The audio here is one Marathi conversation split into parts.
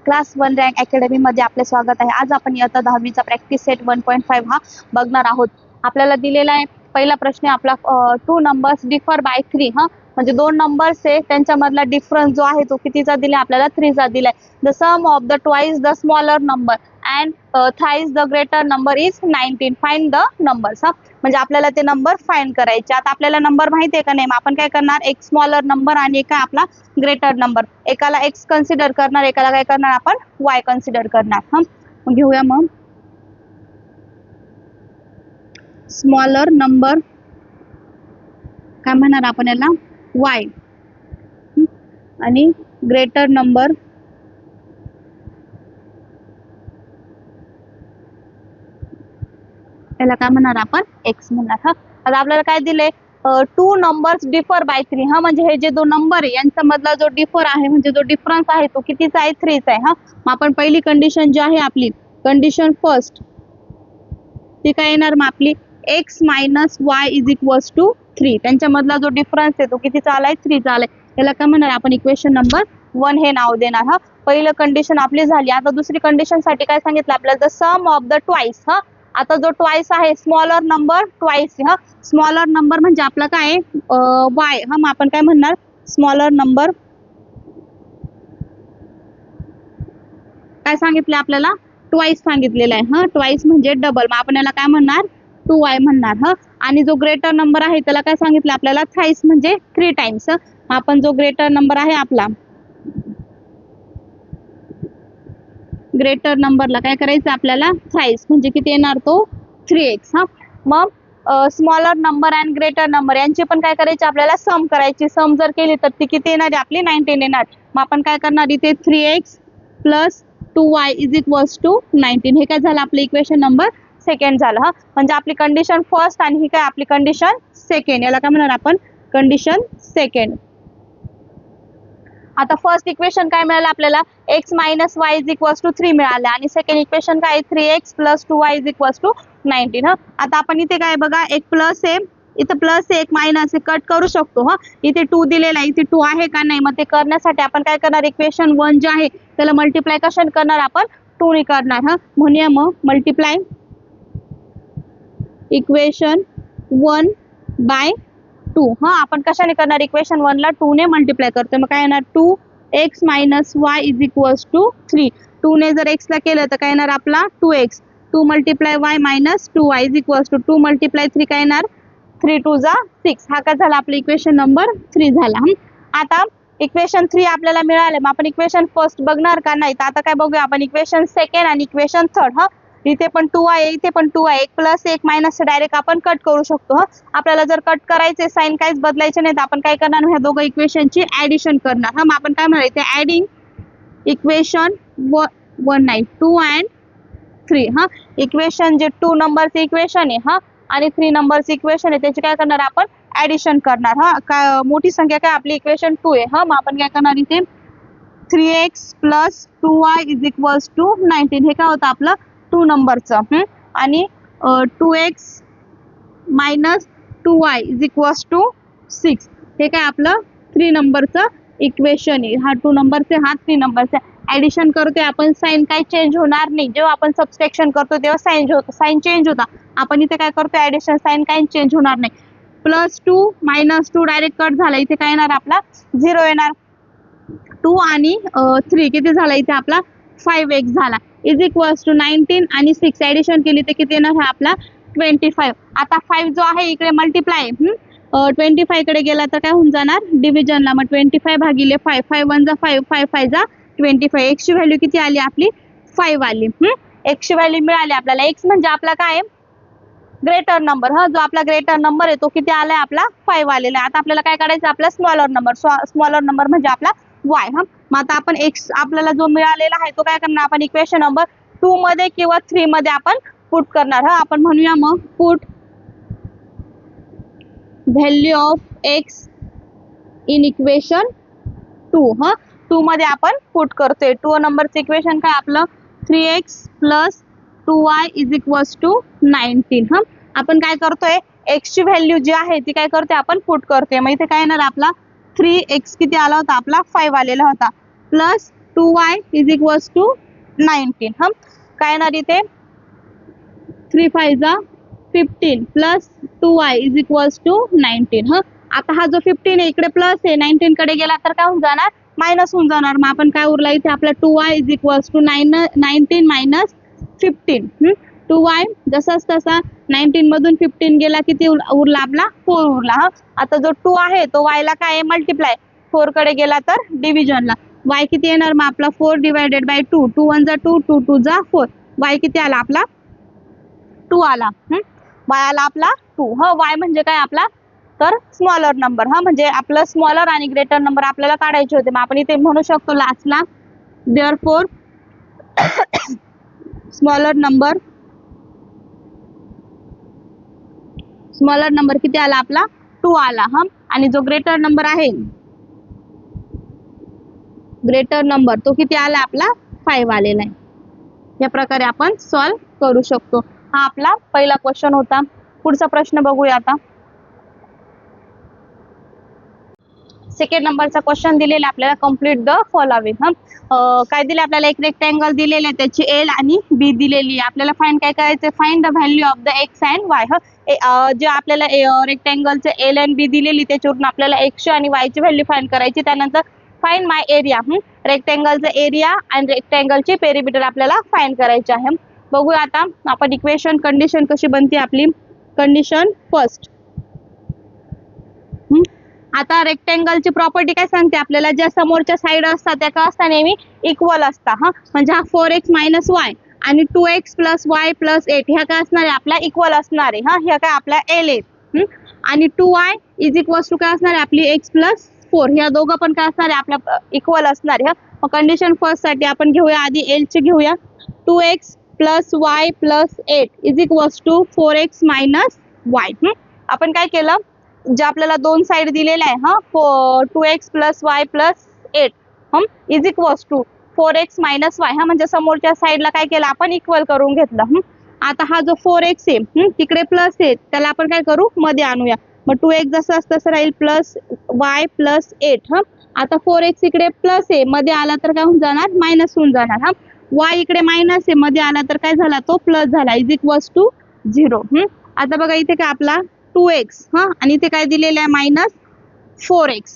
क्लास 1 रँक अकॅडमी मध्ये आपले स्वागत आहे। आज आपण इयत्ता 10वीचा प्रॅक्टिस सेट 1.5 हा बघणार आहोत। आपल्याला दिलेला आहे पहिला प्रश्न आपला टू नंबर्स डिफर बाय 3 हा म्हणजे दोन नंबर्स आहे त्यांच्यामधला डिफरन्स जो आहे तो कितीचा दिला आपल्याला 3 चा दिलाय। The sum of the twice the smaller number and thrice the greater number is 19 find the numbers हा म्हणजे आपल्याला ते नंबर फाइंड करायचे। आता आपल्याला नंबर माहिती आहे का नाही, मग आपण काय करणार एक स्मॉलर नंबर आणि एक आपला ग्रेटर नंबर, एकाला एक्स कन्सिडर करणार एकाला काय करणार आपण वाय कन्सिडर करणार। हा मग घेऊया मग स्मॉलर नंबर काय म्हणणार आपण याला वाय आणि ग्रेटर नंबर याला काय म्हणणार आपण एक्स म्हणणार। हा आता आपल्याला काय दिले टू नंबर्स डिफर बाय 3 हा म्हणजे हे जे दोन नंबर आहे यांचा मधला जो डिफर आहे म्हणजे जो डिफरन्स आहे तो कितीचा आहे 3 चा आहे। हा मग आपण पहिली कंडिशन जी आहे आपली कंडिशन फर्स्ट ती काय येणार मग आपली x minus y is equals to 3 त्यांच्या मधला जो डिफरन्स आहे तो कितीचा आलाय 3 चा आलाय। याला काय म्हणणार आपण इक्वेशन नंबर 1 हे नाव देणार। हा पहिलं कंडिशन आपली झाली। आता दुसरी कंडिशन साठी काय सांगितलं आपल्याला the sum of the twice हा आता जो ट्वाइस आहे स्मॉलर नंबर ट्वाइस हा स्मॉलर नंबर म्हणजे आपला काय वाय हा मग आपण काय म्हणणार स्मॉलर नंबर काय सांगितलं आपल्याला ट्वाइस सांगितलेला आहे। हा ट्वाइस म्हणजे डबल, मग आपण याला काय म्हणणार 2y म्हणणार। हा आणि जो ग्रेटर नंबर आहे त्याला काय सांगितलं आपल्याला थ्राइस म्हणजे 3 टाइम्स। आपण जो ग्रेटर नंबर आहे आपला ग्रेटर नंबरला काय करायचं आपल्याला थ्राइस म्हणजे किती येणार तो 3x। हा मग smaller number and greater number यांची पण काय करायची आपल्याला सम करायची। सम जर केली तर ती किती येणार आहे आपली 19 येणार। मग आपण काय करणार इथे 3x plus 2y is equals to 19 हे काय झालं आपलं इक्वेशन नंबर सेकंड झालं। हा म्हणजे आपली कंडिशन फर्स्ट आणि ही काय आपली कंडिशन सेकंड, याला काय म्हणणार आपण कंडिशन सेकंड। आता फर्स्ट इक्वेशन काय मिळालं आपल्याला x minus y is equals to 3 मिळालं आणि सेकंड इक्वेशन काय 3x plus 2y is equals to 19। आता आपण इथे काय बघा एक प्लस आहे इथे प्लस एक मायनस कट करू शकतो। हा इथे 2 दिलेला आहे इथे 2 आहे का नाही, मग ते करण्यासाठी आपण काय करणार इक्वेशन 1 जे आहे त्याला मल्टिप्लाय कशाने करणार आपण 2 ने करणार। हा म्हणूया मग मल्टिप्लाय इक्वेशन 1 बाय 2 हा आपण कशाने करणार इक्वेशन 1 ला 2 ने मल्टिप्लाय करतो। मग काय येणार 2x minus y is equals to 3 2 ने जर x ला केलं तर काय येणार आपला 2x 2 multiply y minus 2y is equals to 2 multiply 3 काय येणार 3 2 जा 6 हा काय झाला आपला इक्वेशन नंबर 3 झाला। आता इक्वेशन 3 आपल्याला मिळाले, मग आपण इक्वेशन फर्स्ट बघणार का नाही, तर आता काय बघूया आपण इक्वेशन सेकंड आणि इक्वेशन थर्ड। हा इथे पण 2 आहे इथे पण 2 आहे, एक प्लस एक मायनस डायरेक्ट आपण कट करू शकतो। हा आपल्याला जर कट करायचे साइन काहीच बदलायचे नाही तर आपण काय करणार ह्या दोघं इक्वेशनची ऍडिशन करणार। हा मग आपण काय म्हणणार इथे ऍडिंग इक्वेशन 1 नाही 2 अँड 3 हा इक्वेशन जे 2 नंबरचे इक्वेशन आहे हा आणि 3 नंबरचे इक्वेशन आहे त्याची काय करणार आपण ऍडिशन करणार। हा काय मोठी संख्या काय आपली इक्वेशन 2 आहे। हा मग आपण काय करणार इथे 3x plus 2y is equals to 19 हे काय होतं आपलं 2 नंबरचं आणि 2x minus 2y is equals to 6 हे काय आपलं 3 नंबरचं इक्वेशन आहे। हा 2 नंबरचे हा 3 नंबरचे ऍडिशन करतोय आपण, साइन काही चेंज होणार नाही। जेव्हा आपण सबस्ट्रॅक्शन करतो तेव्हा साइन चेंज होता, आपण इथे काय करतो ऍडिशन साइन काही चेंज होणार नाही। प्लस 2 मायनस 2 डायरेक्ट कट झाला इथे काय येणार आपला 0 येणार 2 आणि 3 किती झाला इथे आपला 5x झाला इज इक्वल्स टू 19 आणि 6 ऍडिशन केली तर किती येणार हा आपला 25। आता 5 जो आहे इकडे मल्टिप्लाय 25 कडे गेला तर काय होऊन जाणार डिव्हिजनला, मग 25 भागिले 5 5 1 जा 5 5 5 जा 25 x ची व्हॅल्यू किती आली आपली 5 आली। x ची व्हॅल्यू मिळाली आपल्याला। x म्हणजे आपला काय ग्रेटर नंबर, हा जो आपला ग्रेटर नंबर आहे तो किती आलाय आपला 5 आलेला आहे। आता आपल्याला काय काढायचं आपला स्मॉलर नंबर म्हणजे आपला y। हा मग आता आपण x आपल्याला जो मिळालेला आहे तो काय करणार आपण इक्वेशन नंबर 2 मध्ये किंवा 3 मध्ये आपण पुट करणार। हा आपण म्हणूया मग put value of x in equation 2 हा 2 मध्ये आपण पुट करतोय। 2 नंबरचं इक्वेशन काय आपलं 3x plus 2y is equals to 19। हा आपण काय करतोय x ची व्हॅल्यू जी आहे ती काय करतोय आपण पुट करतोय। मग इथे काय येणार आपला 3x किती आला होता आपला 5 आलेला होता plus 2y is equals to 19. हा काय येणार इथे 3 5 जा 15 plus 2y is equals to 19. हा आता हा जो 15 आहे इकडे प्लस आहे 19 कडे गेला तर काय होऊन जाणार मायनस होऊन जाणार. मग आपण काय उरला इथे आपला 2y is equals to 19 minus 15. 2y जसाच तसा 19 मधून 15 गेला किती उरला आपला 4 उरला. हा आता जो 2 आहे तो y ला काय आहे मल्टिप्लाय 4 कडे गेला तर डिव्हिजनला y किती येणार मग आपला 4 डिवायडेड बाय 2 2 1 जा 2 2 2 जा 4 y किती आला आपला 2 आला. y आला आपला 2. हा y म्हणजे काय आपला तर स्मॉलर नंबर. हा म्हणजे आपलं स्मॉलर आणि ग्रेटर नंबर आपल्याला काढायचे होते. मग आपण इथे म्हणू शकतो लास्टला देअरफॉर स्मॉलर नंबर किती आला आपला 2 आला. हा आणि जो ग्रेटर नंबर आहे ग्रेटर नंबर तो किती आला आपला 5 आलेला आहे. या प्रकारे आपण सॉल्व करू शकतो. हा आपला पहिला क्वेश्चन होता. पुढचा प्रश्न बघूया आता. सेकंड नंबरचा क्वेश्चन दिलेला आपल्याला कंप्लीट द फॉलोइंग. काय दिले आपल्याला एक रेक्टँगल दिलेले त्याची एल आणि बी दिलेली आहे. आपल्याला फाइंड काय करायचं find the value of the x and Y. जे आपल्याला रेक्टँगलचे एल अँड बी दिलेली त्याच्यावरून आपल्याला एक्स आणि वाय ची व्हॅल्यू फाइंड करायची. त्यानंतर फाइंड माय एरिया रेक्टँगलचा एरिया आणि रेक्टँगलची पेरिमीटर आपल्याला फाइंड करायचे आहे. बघूया आता आपण इक्वेशन कंडिशन कशी बनते आपली. कंडिशन फर्स्ट आता रेक्टँगलची प्रॉपर्टी काय सांगते आपल्याला ज्या समोरच्या साइड असतात त्या काय असतात नेहमी इक्वल असतात. हा म्हणजे हा 4x मायनस वाय आणि 2x प्लस वाय प्लस 8 ह्या काय असणार आहे आपल्या इक्वल असणार आहे. हा ह्या काय आपल्या एल आहेत आणि 2y इज इक्वल्स टू काय असणार आहे आपली x प्लस 4 ह्या दोघं पण काय असणार आहे आपल्या इक्वल असणार आहे. मग कंडिशन फर्स्ट साठी आपण घेऊया आधी एल ची घेऊया 2x plus y plus 8 is equals to 4x minus y. आपण काय केलं जे आपल्याला दोन साइड दिलेले आहे हा 2x plus y plus 8 is equals to 4x minus y. हा म्हणजे समोरच्या साइडला काय केलं आपण इक्वल करून घेतलं. आता हा जो 4x आहे तिकडे प्लस आहे त्याला आपण काय करू मध्ये आणूया. मग 2x जसं तसं राहील प्लस वाय प्लस 8. आता 4x इकडे प्लस आहे मध्ये आला तर काय होऊन जाणार मायनस होऊन जाणार. y इकडे मायनस आहे मध्ये आला तर काय झाला तो प्लस झाला इज इक्वल्स टू 0. आता बघा इथे काय आपला 2x आणि इथे काय दिलेलं आहे मायनस 4x.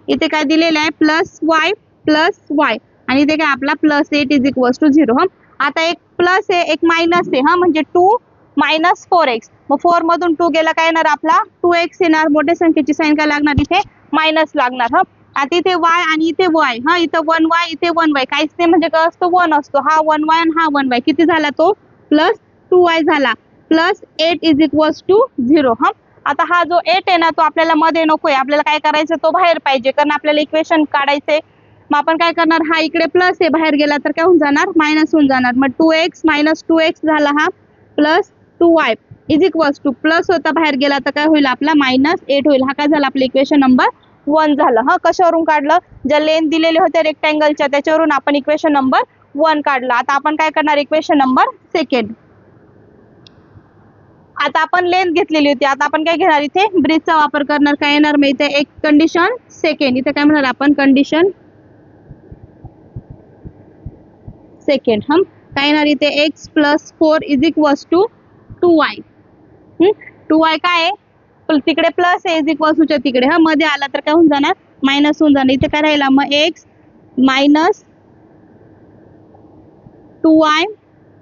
इथे काय दिलेलं आहे प्लस वाय आणि इथे काय आपला प्लस 8 इज इक्वल्स टू 0. आता एक प्लस आहे एक मायनस आहे म्हणजे 2 मायनस 4x. मग 4 मधून 2 गेला काय येणार आपला 2x येणार. मोठ्या संख्येची साइन काय लागणार इथे मायनस लागणार. आता इथे y आणि इथे y इथं 1y इथे 1y काहीच नाही म्हणजे काय असतो 1 असतो. हा 1y आणि हा 1y किती झाला तो प्लस 2y झाला प्लस 8 इज इक्वल्स टू 0. आता हा जो 8 आहे ना तो आपल्याला मध्ये नकोय आपल्याला काय करायचं तो बाहेर पाहिजे कारण आपल्याला इक्वेशन काढायचंय. मग आपण काय करणार हा इकडे प्लस आहे बाहेर गेला तर काय होऊन जाणार मायनस होऊन जाणार. मग 2x मायनस 2x झाला हा plus 2y is equals two plus होता बाहेर गेला तर काय होईल आपला मायनस 8 होईल. हा काय झाला आपलं इक्वेशन नंबर 1 झालं. कशावरून काढलं ज्या लेंथ दिलेले होते रेक्टँगलच्या त्याच्यावरून आपण इक्वेशन नंबर 1 काढलं. आता आपण काय करणार इक्वेशन नंबर सेकंड. आता आपण लेंथ घेतलेली होती आता आपण काय घेणार इथे ब्रिजचा वापर करणार. काय येणार मग इथे एक कंडिशन सेकंड इथे काय म्हणणार आपण कंडिशन सेकंड. काय येणार इथे x plus 4 is equals to 2y. 2y काय आहे तिकडे प्लस आहे इज इक्वल्स टू तिकडे मध्ये आला तर काय होऊन जाणार मायनस होऊन जाणार. इथे काय राहिला मग x minus 2y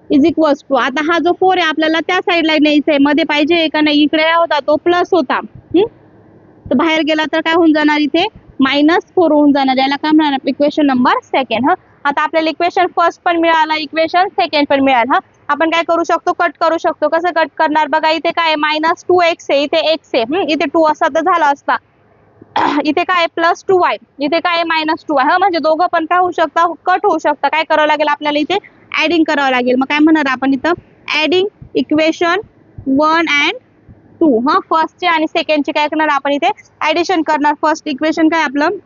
is equals to आता हा जो 4 आहे आपल्याला त्या साइडला न्यायचा आहे मध्ये पाहिजे का नाही इकडे होता तो प्लस होता तर बाहेर गेला तर काय होऊन जाणार इथे मायनस 4 होऊन जाणार. याला काय म्हणणार इक्वेशन नंबर सेकंड. आता आपल्याला इक्वेशन फर्स्ट पण मिळाला इक्वेशन सेकंड पण मिळाला. आपण काय करू शकतो कट करू शकतो. कसं कट करणार बघा इथे काय मायनस 2x आहे इथे x आहे इथे 2 असा तर झाला असता. इथे काय प्लस 2y इथे काय मायनस 2y म्हणजे दोघं पण काय होऊ शकतं कट होऊ शकतं. काय करावं लागेल आपल्याला इथे ऍडिंग करावं लागेल. मग काय म्हणणार आपण इथं ऍडिंग इक्वेशन 1 अँड 2 फर्स्टचे आणि सेकंडचे काय करणार आपण इथे ऍडिशन करणार. फर्स्ट इक्वेशन काय आपलं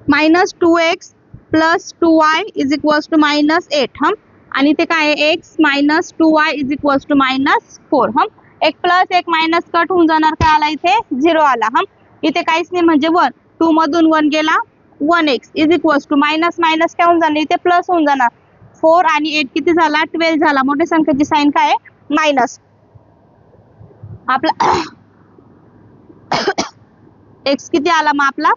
minus 2x plus 2y is equals to minus 8 आणि इथे काय आहे x minus 2y is equals to minus 4. एक प्लस एक मायनस कट होऊन जाणार काय आला इथे 0 आला. इथे काहीच नाही म्हणजे 1 2 मधून 1 गेला 1x is equals to minus minus काय होऊन जाणार इथे प्लस होऊन जाणार 4 आणि 8 किती झाला 12 झाला मोठ्या संख्येची साइन काय आहे मायनस आपला x किती आला मग आपला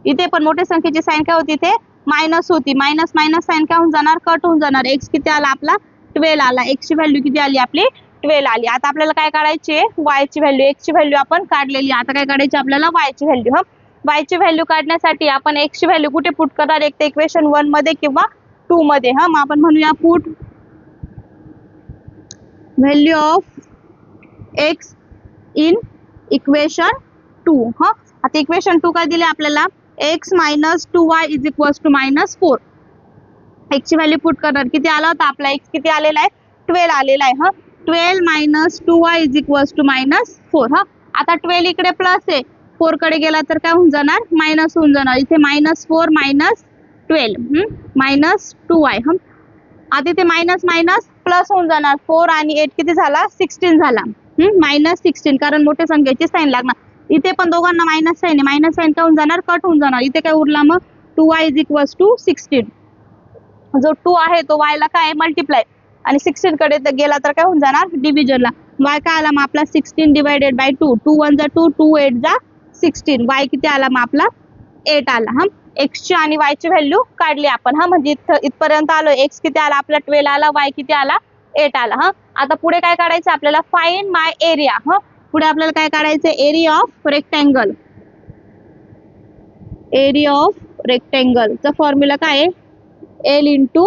इथे पण मोठ्या संख्येची साइन काय होती इथे मायनस होती मायनस मायनस साइन काय होऊन जाणार कट होऊन जाणार x किती आला आपला 12 आला x ची व्हॅल्यू किती आली आपली 12 आली आता आपल्याला काय काढायची आहे y ची व्हॅल्यू x ची व्हॅल्यू आपण काढलेली आता काय काढायची आपल्याला y ची व्हॅल्यू y ची व्हॅल्यू काढण्यासाठी आपण x ची व्हॅल्यू कुठे पुट करणार एक तर इक्वेशन 1 मध्ये किंवा 2 मध्ये मग आपण म्हणूया put value of x in equation 2 आता इक्वेशन 2 काय दिले आपल्याला x minus 2y is equals to minus 4 x ची व्हॅल्यू पुट करणार किती आला होता आपला x किती आलेला आहे 12 आलेला आहे 12 minus 2y is equals to minus 4 आता 12 इकडे प्लस आहे 4 कडे गेला तर काय होऊन जाणार मायनस होऊन जाणार इथे -4 minus 12 minus 2y आता इथे मायनस मायनस प्लस होऊन जाणार 4 आणि 8 किती झाला 16 झाला -16 कारण मोठ्या संख्येची साइन लागणार इथे पण दोघांना मायनस साइन आहे मायनस साइन काय होऊन जाणार कट होऊन जाणार इथे काय उरला मग 2y is equals to 16 जो 2 आहे तो y ला काय मल्टिप्लाय आणि 16 कडे गेला तर काय होऊन जाणार डिव्हिजनला y काय आला मग आपला 16 डिवाइडेड बाय 2 2 1 जा 2 2 8 जा 16 y किती आला मग आपला 8 आला x ची आणि y ची व्हॅल्यू काढली आपण म्हणजे इथपर्यंत आलो x किती आला आपला 12 आला y किती आला 8 आला आता पुढे काय काढायचं आपल्याला फाइंड माय एरिया पुढे आपल्याला काय काढायचं area of rectangle area of rectangle चा फॉर्म्युला काय आहे L into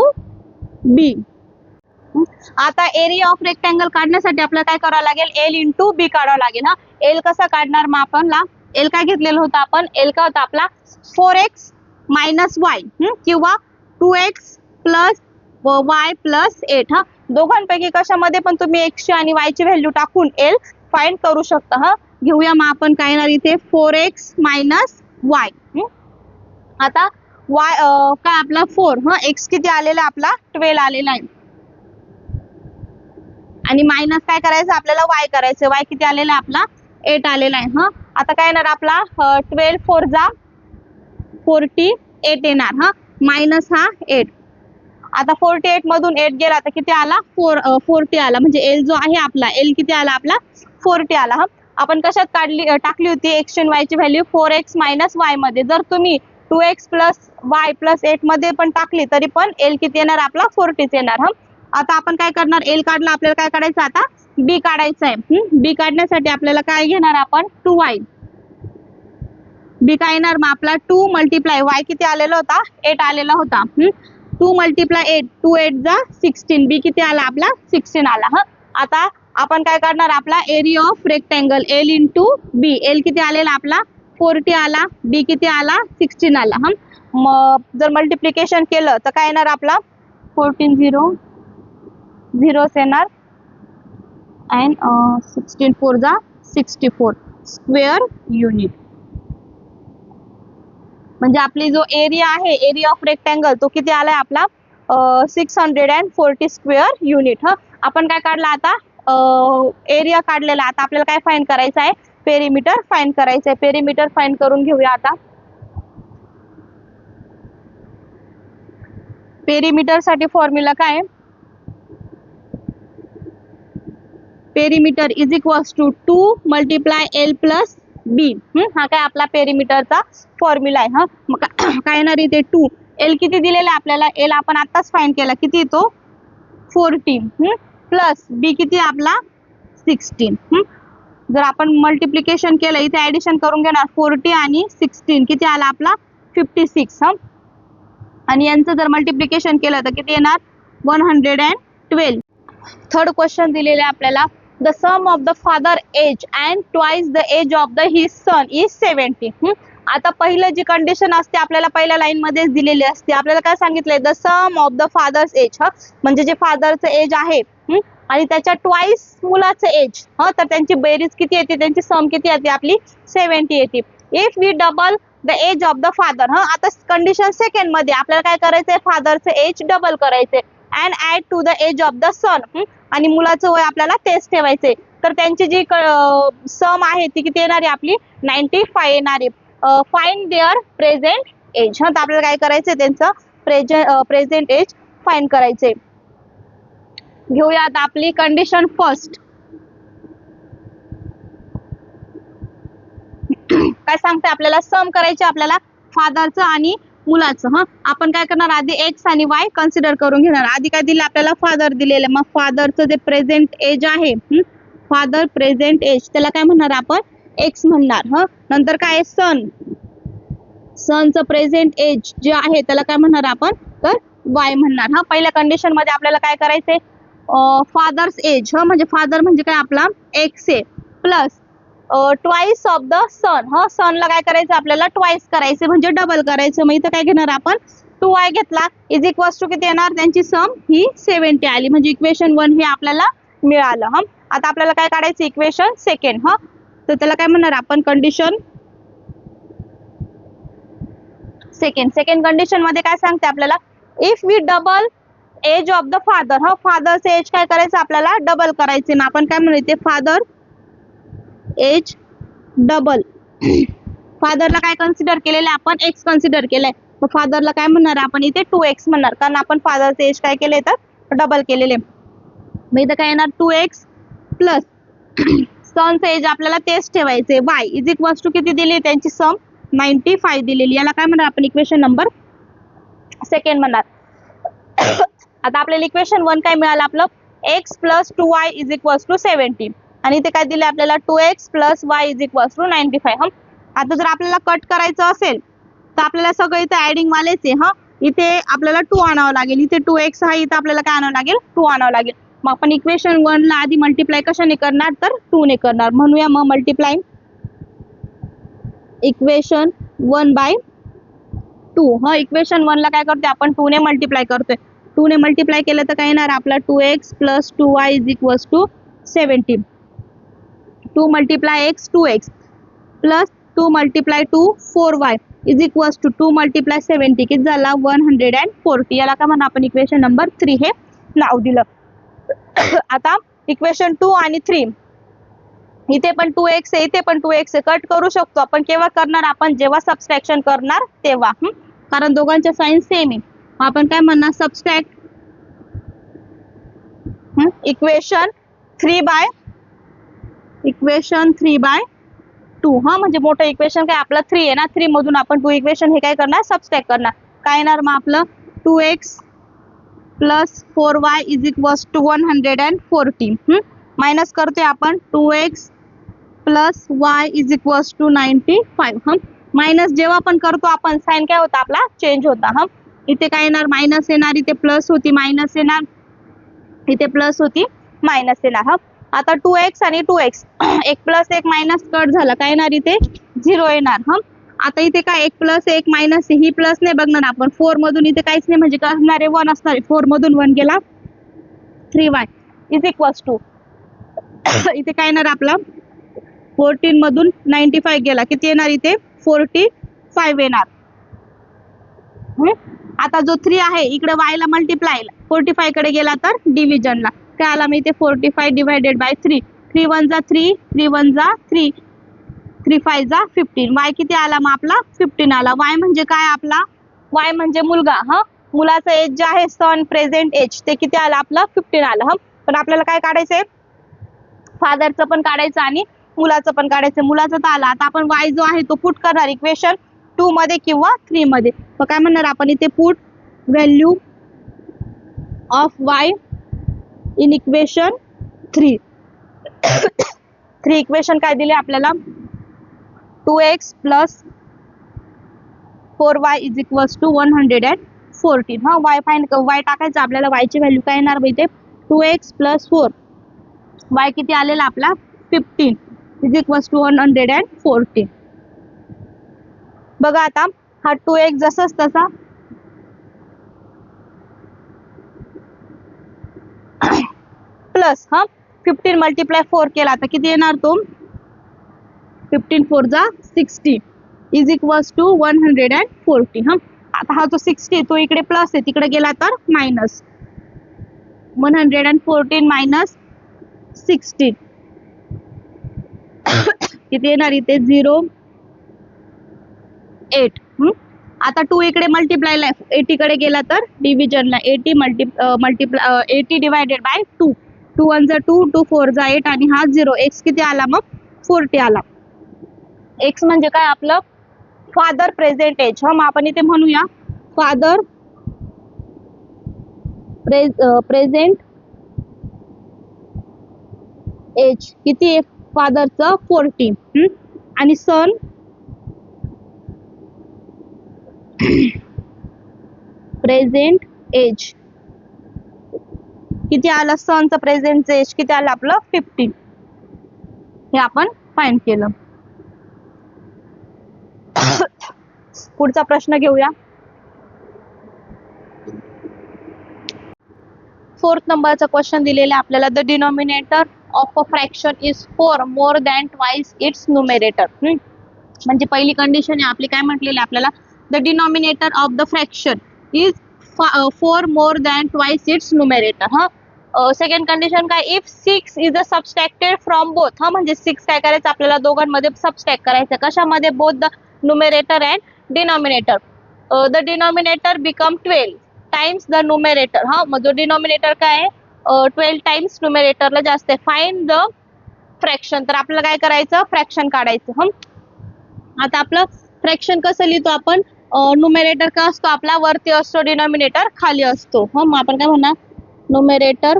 B आता एरिया ऑफ रेक्टँगल काढण्यासाठी आपल्याला काय करावं लागेल L into B काढावं लागेल L कसा काढणार मग आपणला L काय घेतलेलं होतं आपण L काय होता आपला 4x minus y किंवा 2x plus y plus 8 दोघांपैकी कशामध्ये पण तुम्ही x ची आणि y ची व्हॅल्यू टाकून L फाइंड करू शकता घेऊया मग आपण काय येणार इथे 4x minus y आता y काय आपला 4 x किती आलेला आपला 12 आलेला आहे आणि मायनस काय करायचं आपल्याला y करायचं y किती आलेला आपला 8 आलेला आहे आता काय येणार आपला 12 4 जा 48 येणार मायनस 8 आता 48 मधून 8 गेला तर किती आला 40 आला म्हणजे L जो आहे आपला L किती आला आपला 40 आला आपण कशात टाकली होती x आणि y ची व्हॅल्यू 4x minus y मध्ये जर तुम्ही 2x plus y plus 8 मध्ये पण टाकली तरी पण L किती येणार आपला 40 येणार आता आपण काय करणार L काढला आपल्याला काय काढायचं आता B काढायचं आहे B काढण्यासाठी आपल्याला काय घेणार आपण 2y B काय येणार मग आपला 2 मल्टिप्लाय y किती आलेला होता 8 आलेला होता 2 मल्टिप्लाय 8 2 8 जा 16 B किती आला आपला 16 आला आता आपण काय करणार आपला area of rectangle L into B L किती आलेला आपला 40 आला B किती आला 16 आला मग जर मल्टिप्लिकेशन केलं तर काय येणार आपला 14 0 0 येणार and 16 4 जा 64 स्क्वेअर युनिट म्हणजे आपली जो एरिया आहे एरिया ऑफ रेक्टँगल तो किती आलाय आपला 640 स्क्वेअर युनिट आपण काय काढला आता एरिया काढलेला आता आपल्याला काय फाइंड करायचं आहे पेरिमीटर फाइंड करायचं आहे पेरिमीटर फाइंड करून घेऊया आता पेरिमीटर साठी फॉर्म्युला काय perimeter is equals to 2 multiply L plus B हा काय आपला पेरिमीटरचा फॉर्म्युला आहे मग काय येणार इथे 2 L किती दिलेला आपल्याला L आपण आताच फाइंड केला किती येतो 40 प्लस B किती आपला 16 जर आपण मल्टिप्लिकेशन केलं इथे ऍडिशन करून घेणार 40 आणि 16 किती आला आपला 56 आणि यांचं जर मल्टिप्लिकेशन केलं तर किती येणार 112 थर्ड क्वेश्चन दिलेले आपल्याला the sum of the father age and twice the age of the his son is 70 आता पहिलं जी कंडिशन असते आपल्याला पहिल्या लाईन मध्येच दिलेली असते आपल्याला काय सांगितलंय the sum of the father's age म्हणजे जे फादरचं एज आहे आणि त्याच्या ट्वाइस मुलाचं एज तर त्यांची बेरीज किती येते त्यांची सम किती येते आपली 70 येते if we double the age of the father आता कंडिशन सेकंड मध्ये आपल्याला काय करायचंय फादरचं एज डबल करायचंय and add to the age of the son आणि मुलाचं वय आपल्याला तेच ठेवायचंय तर त्यांची जी सम आहे ती किती येणार आहे आपली 95 येणार आहे फाइंड देअर प्रेझेंट एज. हा, तर आपल्याला काय करायचंय, त्यांचं प्रेझेंट एज फाइंड करायचंय. घेऊया आता आपली कंडिशन फर्स्ट. काय सांगते आपल्याला, सम करायचे आपल्याला फादरचं आणि मुलाचं. हा, आपण काय करणार, आधी एक्स आणि वाय कन्सिडर करून घेणार. आधी काय दिलं आपल्याला, फादर दिलेलं. मग फादरचं जे प्रेझेंट एज आहे, फादर प्रेझेंट एज, त्याला काय म्हणणार आपण, एक्स म्हणणार. हा, नंतर काय सनचं प्रेझेंट एज जे आहे त्याला काय म्हणणार आपण, तर वाय म्हणणार. हा, पहिल्या कंडिशन मध्ये आपल्याला काय करायचंय, फादर्स एज. हा, म्हणजे फादर म्हणजे काय आपला एक्स आहे, प्लस ट्वाइस ऑफ द सन. हा, सनला काय करायचं आपल्याला, ट्वाइस करायचे म्हणजे डबल करायचं. मग इथं काय घेणार आपण, 2y घेतला, इज इक्वल्स टू किती येणार, त्यांची सम ही 70 आली. म्हणजे इक्वेशन 1 हे आपल्याला मिळालं. हा, आता आपल्याला काय काढायचं, इक्वेशन सेकंड. हा, तर त्याला काय म्हणणार आपण, कंडिशन सेकंड कंडिशन मध्ये काय सांगते आपल्याला, if we double age of the father. हा, फादरचे एज काय करायचं आपल्याला, डबल करायचे. मग आपण काय म्हणायचे, फादर एज डबल. फादरला काय कन्सिडर केलेलं आपण, एक्स कन्सिडर केलंय. मग फादरला काय म्हणणार आपण इथे, 2x म्हणणार, कारण आपण फादरचे एज काय केले तर डबल केलेले. मग इथं काय येणार, 2x प्लस सनचं एज आपल्याला तेच ठेवायचे, y इज इक्वल्स टू किती दिली, त्यांची सम 95 दिलेली. याला काय म्हणणार आपण, इक्वेशन नंबर सेकंड म्हणणार. आता आपल्याला इक्वेशन 1 काय मिळालं आपलं, x plus 2y is equals to 70. आणि इथे काय दिले आपल्याला, 2x plus y is equals to 95. आता जर आपल्याला कट करायचं असेल तर आपल्याला सगळं इथे ऍडिंग वालेच आहे. हा, इथे आपल्याला 2 आणावं लागेल. इथे 2x हा, इथे आपल्याला काय आणावं लागेल, 2 आणावं लागेल. मग आपण इक्वेशन 1 ला आधी मल्टिप्लाय कशाने करणार, तर 2 ने करणार. म्हणूया मग मल्टिप्लाय इक्वेशन 1 बाय 2. हा, इक्वेशन 1 ला काय करतोय आपण, 2 ने मल्टिप्लाय करतोय. 2 ने मल्टिप्लाय केलं तर काय येणार आपला, 2x plus 2y is equals to 70. 2 multiply x 2x plus 2 multiply 2 4y is equals to 2 multiply 70 किती झाला, 140. याला काय म्हणा आपण, इक्वेशन नंबर 3 हे नाव दिलं. आता इक्वेशन 2 आणि 3, इथे पण 2x आहे, इथे पण 2x आहे. कट करू शकतो आपण, केव्हा करणार आपण, जेव्हा सबस्ट्रॅक्शन करणार तेव्हा. कारण दोघांच्या साइन सेम आहे. आपण काय म्हणणार, सबस्ट्रॅक्ट इक्वेशन 3 बाय 2. हा, म्हणजे मोठं इक्वेशन काय आपलं 3 आहे ना, 3 मधून आपण 2 इक्वेशन हे काय करणार, सबस्ट्रॅक्ट करणार. काय येणार मग आपलं, 2x plus 4y is equals to 140. Minus करतोय आपण, 2x plus y is equals to 95. हा, मायनस जेव्हा पण करतो आपण, साइन काय होता आपला, चेंज होता. हा, इथे काय येणार, मायनस येणार, इथे प्लस होती मायनस येणार, इथे प्लस होती मायनस येणार. हा, आता 2x आणि 2x, एक प्लस एक मायनस कट झाला, काय येणार इथे 0 येणार. हा, आता इथे काय, एक प्लस एक मायनस, ही प्लस नाही बघणार आपण, 4 मधून इथे काहीच नाही, म्हणजे काय असणार आहे, 1 असणार आहे. 4 मधून 1 गेला, 3y इज इक्वल्स टू इथे काय येणार आपला, 14 मधून 95 गेला, किती येणार इथे 45 येणार. आता जो 3 आहे इकडे y ला मल्टिप्लाय, 45 कडे गेला तर डिव्हिजनला, काय आला मी इथे 45 डिवायडेड बाय 3. 3 1 जा 3, 3 1 जा 3, 3 5 जा 15. y किती आला मग आपला, 15 आला. y म्हणजे काय आपला, y म्हणजे मुलगा. हा, मुलाचं एज जे आहे, सन प्रेझेंट एज, ते किती आलं आपलं, 15 आलं. हा, पण आपल्याला काय काढायचंय, फादरचं पण काढायचं आणि मुलाचं पण काढायचं. मुलाचं तर आलं. आता आपण y जो आहे तो पुट करणार इक्वेशन 2 मध्ये किंवा 3 मध्ये. मग काय म्हणणार आपण इथे, put value of y in equation 3. 3 equation काय दिले आपल्याला, 2x plus 4y is equals to 114. हा, y टाकायचं आपल्याला, y ची व्हॅल्यू काय येणार इथे, 2x प्लस 4, y किती आलेला आपला 15 इज इक्वल्स टू 114. बघा आता हा 2x जसाच तसा प्लस, हा 15 मल्टिप्लाय 4 केला तर किती येणार तो, 15 4 जा 60 इज इक्वल्स टू 140. हा, आता हा जो 60 तो इकडे प्लस आहे, तिकडे गेला तर मायनस, 114 मायनस 16 किती येणार इथे 0 8. आता 2 इकडे मल्टिप्लायला 80 कडे गेला तर डिव्हिजनला 80 डिवायडेड बाय 2. 2 1 जा 2, 2 4 जा 8 आणि हा 0. एक्स किती आला मग 40 आला. एक्स म्हणजे काय आपलं फादर प्रेझेंट एज. मग आपण इथे म्हणूया फादर प्रेझेंट एज किती आहे फादरचं 40. आणि सन प्रेझेंट एज किती आलं सनचं प्रेझेंट एज किती आलं आपलं 50. हे आपण फाइंड केलं. पुढचा प्रश्न घेऊया. 4th नंबरचा क्वेश्चन दिलेला आहे आपल्याला. The denominator of a fraction is 4 more than twice its numerator. म्हणजे पहिली कंडिशन आहे आपली काय म्हटलेली आपल्याला the denominator of the fraction is 4 more than twice its numerator. Second condition काय if 6 is a subtracted from both. म्हणजे 6 काय करायचं आपल्याला दोघांमध्ये सबस्ट्रॅक्ट करायचं कशामध्ये both the numerator and denominator. The denominator become 12 times the numerator. मग जो डिनॉमिनेटर काय आहे 12 टाइम्स न्यूमरेटरला जास्त आहे. Find the fraction. तर आपल्याला काय करायचं फ्रॅक्शन काढायचं. आता आपलं फ्रॅक्शन कसं लिहितो आपण न्यूमरेटर का असतो आपला वरती असतो डिनॉमिनेटर खाली असतो. मग आपण काय म्हणणार न्यूमरेटर